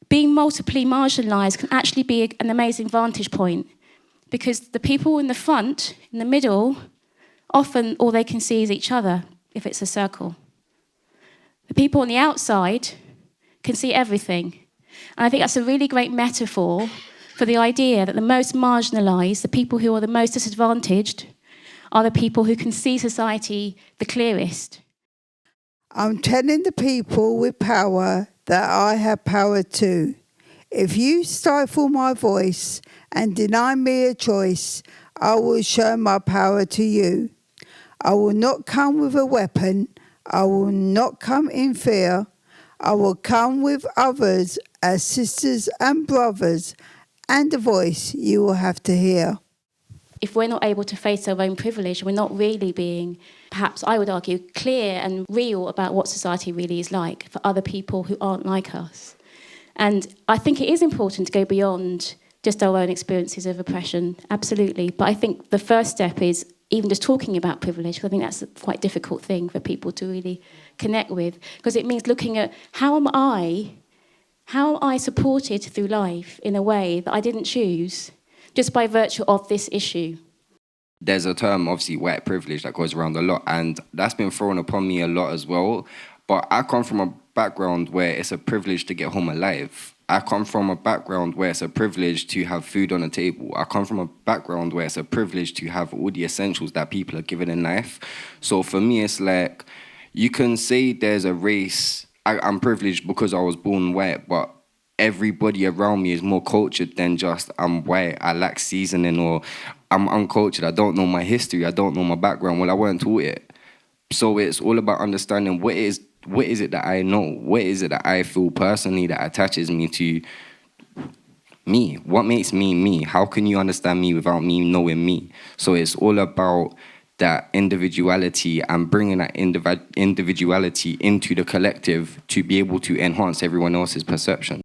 being multiply marginalised can actually be an amazing vantage point, because the people in the front, in the middle, often all they can see is each other if it's a circle. The people on the outside can see everything. And I think that's a really great metaphor for the idea that the most marginalised, the people who are the most disadvantaged, are the people who can see society the clearest. I'm telling the people with power that I have power too. If you stifle my voice and deny me a choice, I will show my power to you. I will not come with a weapon. I will not come in fear. I will come with others as sisters and brothers, and a voice you will have to hear. If we're not able to face our own privilege, we're not really being, perhaps I would argue, clear and real about what society really is like for other people who aren't like us. And I think it is important to go beyond just our own experiences of oppression, absolutely. But I think the first step is even just talking about privilege, because I think that's a quite difficult thing for people to really connect with, because it means looking at how am I supported through life in a way that I didn't choose, just by virtue of this issue. There's a term, obviously, white privilege, that goes around a lot, and that's been thrown upon me a lot as well. But I come from a background where it's a privilege to get home alive. I come from a background where it's a privilege to have food on the table. I come from a background where it's a privilege to have all the essentials that people are given in life. So for me, it's like, you can say there's a race. I'm privileged because I was born white, but everybody around me is more cultured than just I'm white, I lack seasoning, or I'm uncultured, I don't know my history, I don't know my background. Well, I weren't taught it. So it's all about understanding what is it that I know? What is it that I feel personally that attaches me to me? What makes me me? How can you understand me without me knowing me? So it's all about that individuality and bringing that individuality into the collective to be able to enhance everyone else's perception.